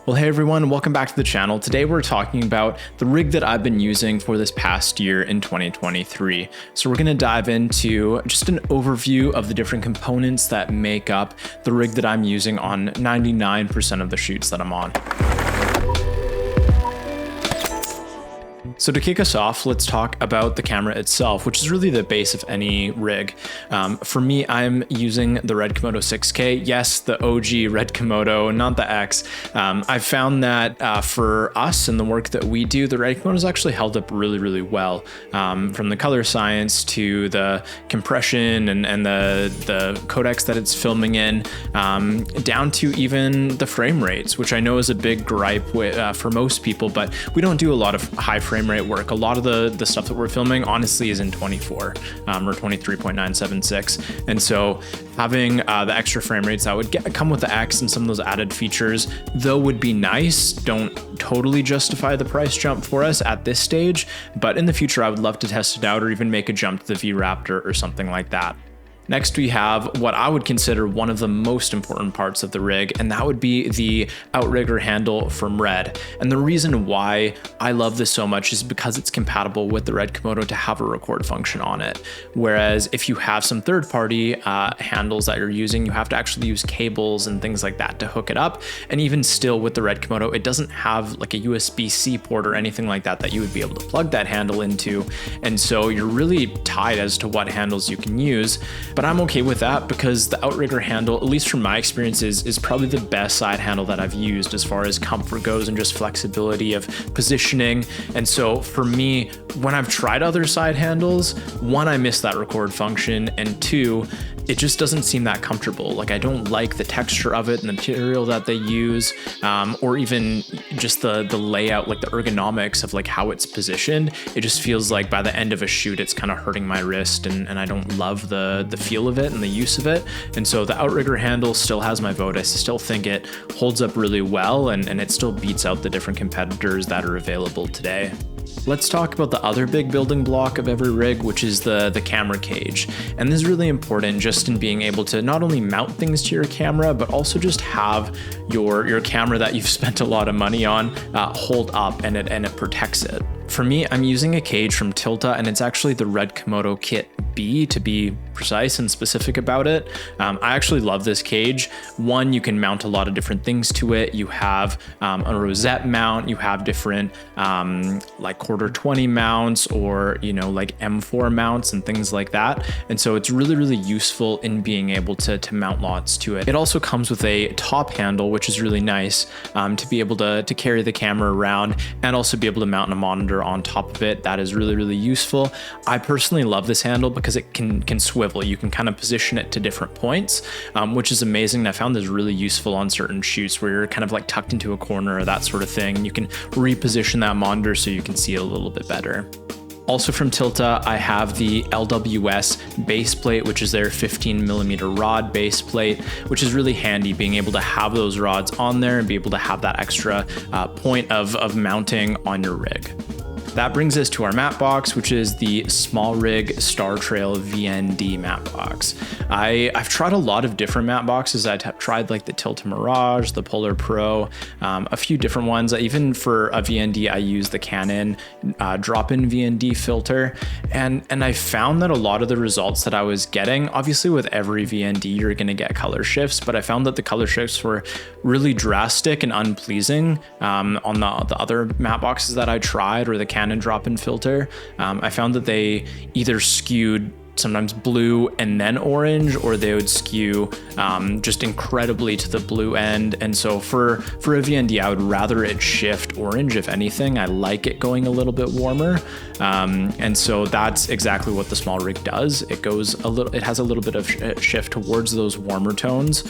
Well, hey everyone, welcome back to the channel. Today we're talking about the rig that I've been using for this past year in 2023. So we're going to dive into just an overview of the different components that make up the rig that I'm using on 99% of the shoots that I'm on. So to kick us off, let's talk about the camera itself, which is really the base of any rig. For me, I'm using the RED KOMODO 6K. Yes, the OG RED KOMODO, not the X. I've found that for us and the work that we do, the RED KOMODO has actually held up really well. From the color science to the compression and the codecs that it's filming in, down to even the frame rates, which I know is a big gripe for most people, but we don't do a lot of high frame rate work. A lot of the stuff that we're filming honestly is in 24 or 23.976, and so having the extra frame rates that would come with the X and some of those added features, though, would be nice, don't totally justify the price jump for us at this stage, but in the future I would love to test it out or even make a jump to the V Raptor or something like that. Next, we have what I would consider one of the most important parts of the rig, and that would be the Outrigger handle from RED. And the reason why I love this so much is because it's compatible with the RED KOMODO to have a record function on it. Whereas if you have some third-party handles that you're using, you have to actually use cables and things like that to hook it up. And even still with the RED KOMODO, it doesn't have like a USB-C port or anything like that you would be able to plug that handle into. And so you're really tied as to what handles you can use. But I'm okay with that because the Outrigger handle, at least from my experience, is probably the best side handle that I've used as far as comfort goes and just flexibility of positioning. And so for me, when I've tried other side handles, one, I miss that record function, and two, it just doesn't seem that comfortable. Like, I don't like the texture of it and the material that they use, or even just the layout, like the ergonomics of like how it's positioned. It just feels like by the end of a shoot, it's kind of hurting my wrist, and I don't love the feel of it and the use of it. And so the Outrigger handle still has my vote. I still think it holds up really well, and it still beats out the different competitors that are available today. Let's talk about the other big building block of every rig, which is the camera cage. And this is really important just in being able to not only mount things to your camera, but also just have your camera that you've spent a lot of money on hold up, and it protects it. For me, I'm using a cage from Tilta, and it's actually the RED KOMODO Kit B, to be precise and specific about it. I actually love this cage. One, you can mount a lot of different things to it. You have a rosette mount, you have different like quarter 20 mounts, or like M4 mounts and things like that. And so it's really useful in being able to mount lots to it. It also comes with a top handle, which is really nice to be able to carry the camera around and also be able to mount a monitor on top of it. That is really useful. I personally love this handle because it can swivel. You can kind of position it to different points, which is amazing. And I found this really useful on certain shoots where you're kind of like tucked into a corner or that sort of thing. You can reposition that monitor so you can see it a little bit better. Also from Tilta, I have the LWS base plate, which is their 15mm rod base plate, which is really handy, being able to have those rods on there and be able to have that extra point of mounting on your rig. That brings us to our matte box, which is the Smallrig Star Trail VND matte box. I've tried a lot of different matte boxes. I've tried like the Tilta Mirage, the Polar Pro, a few different ones. Even for a VND, I use the Canon drop-in VND filter. And I found that a lot of the results that I was getting, obviously with every VND, you're gonna get color shifts, but I found that the color shifts were really drastic and unpleasing on the other matte boxes that I tried, or the Canon drop-in filter. I found that they either skewed sometimes blue and then orange, or they would skew just incredibly to the blue end. And so for a VND, I would rather it shift orange. If anything, I like it going a little bit warmer. And so that's exactly what the Smallrig does. It has a little bit of shift towards those warmer tones,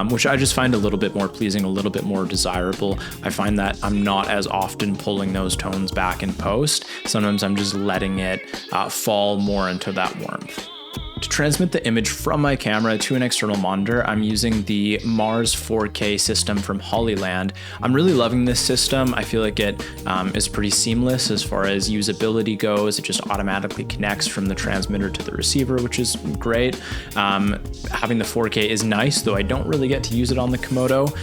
which I just find a little bit more pleasing, a little bit more desirable. I find that I'm not as often pulling those tones back in post. Sometimes I'm just letting it fall more into that warmth. To transmit the image from my camera to an external monitor, I'm using the Mars 4K system from Holland. I'm really loving this system. I feel like it is pretty seamless as far as usability goes. It just automatically connects from the transmitter to the receiver, which is great. Having the 4K is nice, though I don't really get to use it on the Komodo.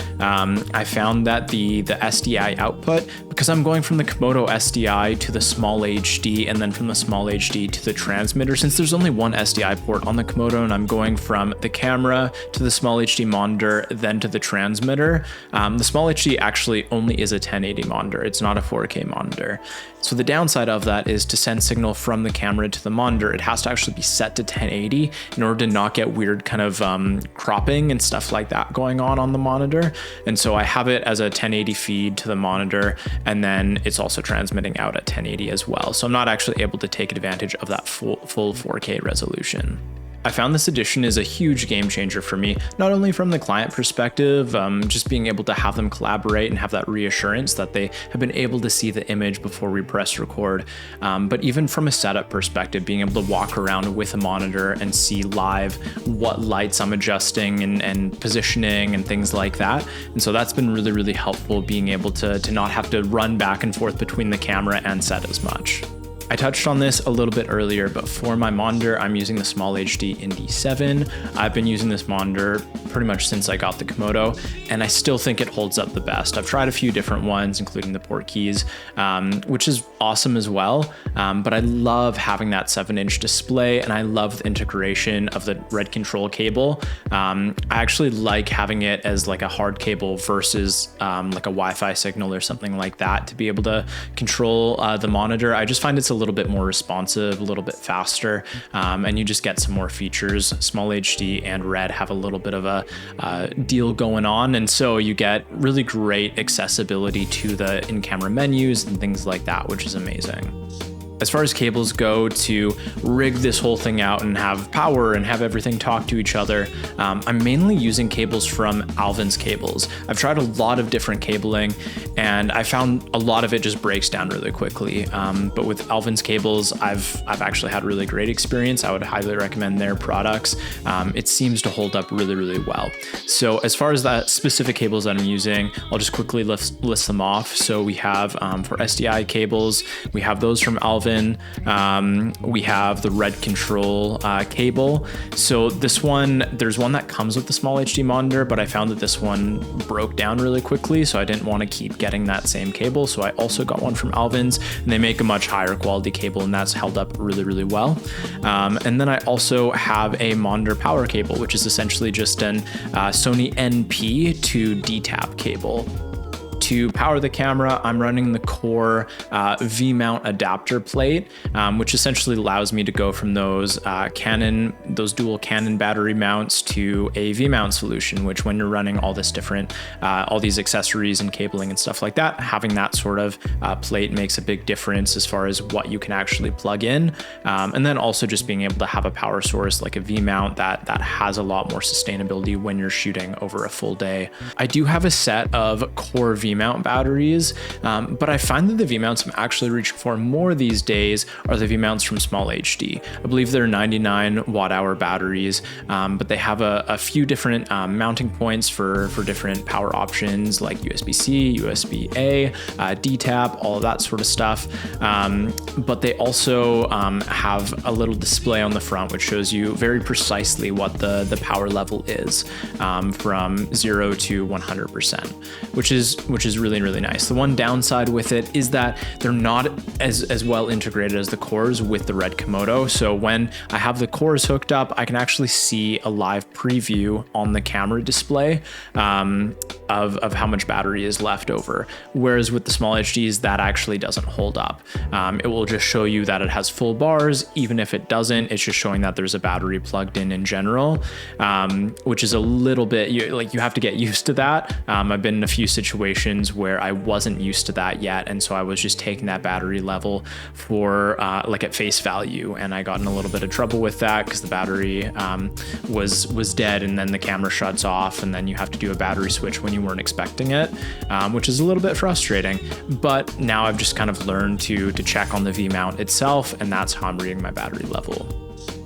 I found that the SDI output, because I'm going from the Komodo SDI to the Small HD and then from the Small HD to the transmitter, since there's only one SDI port on the Komodo and I'm going from the camera to the Small HD monitor, then to the transmitter. The Small HD actually only is a 1080 monitor. It's not a 4K monitor. So the downside of that is to send signal from the camera to the monitor, it has to actually be set to 1080 in order to not get weird kind of cropping and stuff like that going on the monitor. And so I have it as a 1080 feed to the monitor, and then it's also transmitting out at 1080 as well. So I'm not actually able to take advantage of that full 4K resolution. I found this addition is a huge game changer for me, not only from the client perspective, just being able to have them collaborate and have that reassurance that they have been able to see the image before we press record, but even from a setup perspective, being able to walk around with a monitor and see live what lights I'm adjusting and positioning and things like that. And so that's been really, really helpful, being able to not have to run back and forth between the camera and set as much. I touched on this a little bit earlier, but for my monitor, I'm using the Small HD Indy 7. I've been using this monitor pretty much since I got the Komodo, and I still think it holds up the best. I've tried a few different ones, including the port keys, which is awesome as well. But I love having that 7-inch display, and I love the integration of the RED control cable. I actually like having it as like a hard cable versus like a Wi-Fi signal or something like that to be able to control the monitor. I just find it's a little bit more responsive, a little bit faster, and you just get some more features. Small HD and RED have a little bit of a deal going on, and so you get really great accessibility to the in-camera menus and things like that, which is amazing. As far as cables go, to rig this whole thing out and have power and have everything talk to each other, I'm mainly using cables from Alvin's cables. I've tried a lot of different cabling, and I found a lot of it just breaks down really quickly. But with Alvin's cables, I've actually had a really great experience. I would highly recommend their products. It seems to hold up really, really well. So as far as the specific cables that I'm using, I'll just quickly list them off. So we have for SDI cables, we have those from Alvin. We have the RED control cable. So this one, there's one that comes with the Small HD monitor, but I found that this one broke down really quickly, so I didn't want to keep getting that same cable. So I also got one from Alvin's, and they make a much higher quality cable, and that's held up really, really well. And then I also have a monitor power cable, which is essentially just an Sony NP to D-tap cable. To power the camera, I'm running the Core V-mount adapter plate, which essentially allows me to go from those dual Canon battery mounts to a V-mount solution, which when you're running all this different, all these accessories and cabling and stuff like that, having that sort of plate makes a big difference as far as what you can actually plug in. And then also just being able to have a power source like a V-mount that has a lot more sustainability when you're shooting over a full day. I do have a set of Core V-mount batteries, but I find that the V-mounts I'm actually reaching for more these days are the V-mounts from Small HD. I believe they're 99 watt-hour batteries, but they have a few different mounting points for different power options like USB-C, USB-A, D-tap, all of that sort of stuff. But they also have a little display on the front which shows you very precisely what the power level is from 0 to 100%, which is really, really nice. The one downside with it is that they're not as well integrated as the cores with the RED Komodo. So when I have the cores hooked up, I can actually see a live preview on the camera display of how much battery is left over. Whereas with the Small HDs, that actually doesn't hold up. It will just show you that it has full bars. Even if it doesn't, it's just showing that there's a battery plugged in general, which is a little bit, you have to get used to that. I've been in a few situations where I wasn't used to that yet, and so I was just taking that battery level for like at face value, and I got in a little bit of trouble with that because the battery was dead, and then the camera shuts off, and then you have to do a battery switch when you weren't expecting it, which is a little bit frustrating. But now I've just kind of learned to check on the V-mount itself, and that's how I'm reading my battery level.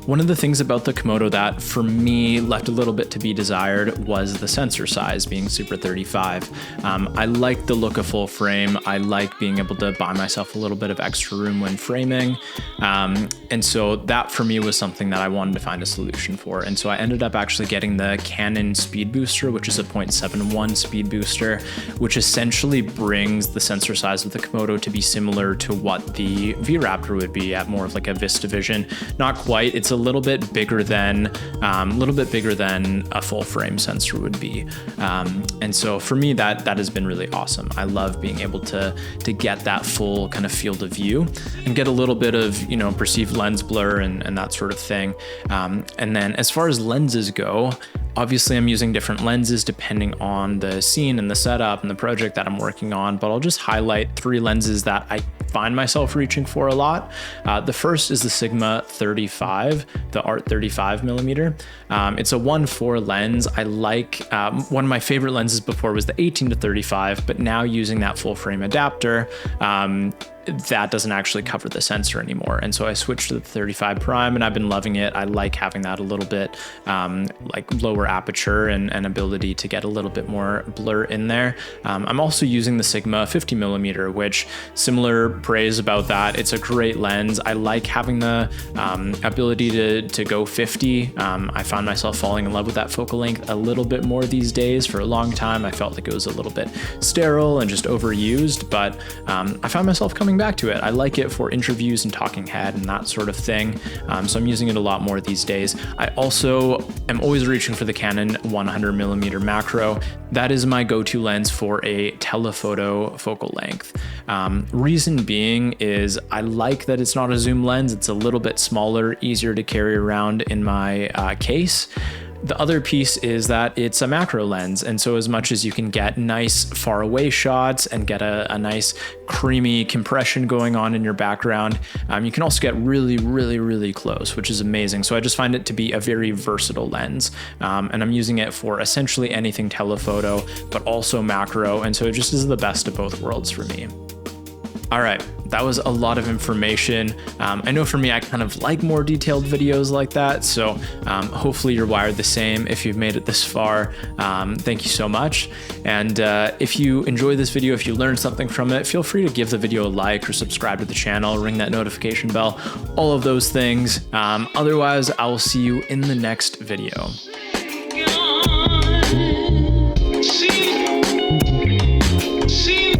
One of the things about the Komodo that for me left a little bit to be desired was the sensor size being Super 35. I like the look of full frame. I like being able to buy myself a little bit of extra room when framing. And so that for me was something that I wanted to find a solution for. And so I ended up actually getting the Canon Speedbooster, which is a 0.71 speed booster, which essentially brings the sensor size of the Komodo to be similar to what the V-Raptor would be at more of like a Vista Vision. Not quite. It's a little bit bigger than a full frame sensor would be. And so for me, that has been really awesome. I love being able to get that full kind of field of view and get a little bit of, you know, perceived lens blur and that sort of thing. And then as far as lenses go, obviously I'm using different lenses depending on the scene and the setup and the project that I'm working on, but I'll just highlight 3 lenses that I find myself reaching for a lot. The first is the Sigma 35, the Art 35mm. It's a 1.4 lens. I like, one of my favorite lenses before was the 18-35, but now using that full frame adapter, that doesn't actually cover the sensor anymore. And so I switched to the 35 prime and I've been loving it. I like having that a little bit like lower aperture and ability to get a little bit more blur in there. I'm also using the Sigma 50mm, which similar praise about that. It's a great lens. I like having the ability to go 50. I found myself falling in love with that focal length a little bit more these days. For a long time, I felt like it was a little bit sterile and just overused, but I found myself coming back to it. I like it for interviews and talking head and that sort of thing. So I'm using it a lot more these days. I also am always reaching for the Canon 100mm macro. That is my go-to lens for a telephoto focal length. Reason being is I like that it's not a zoom lens. It's a little bit smaller, easier to carry around in my case. The other piece is that it's a macro lens. And so as much as you can get nice far away shots and get a nice creamy compression going on in your background, you can also get really, really, really close, which is amazing. So I just find it to be a very versatile lens. And I'm using it for essentially anything telephoto, but also macro. And so it just is the best of both worlds for me. All right, that was a lot of information. I know for me, I kind of like more detailed videos like that. So hopefully you're wired the same if you've made it this far. Thank you so much. And if you enjoy this video, if you learned something from it, feel free to give the video a like or subscribe to the channel, ring that notification bell, all of those things. Otherwise, I will see you in the next video. See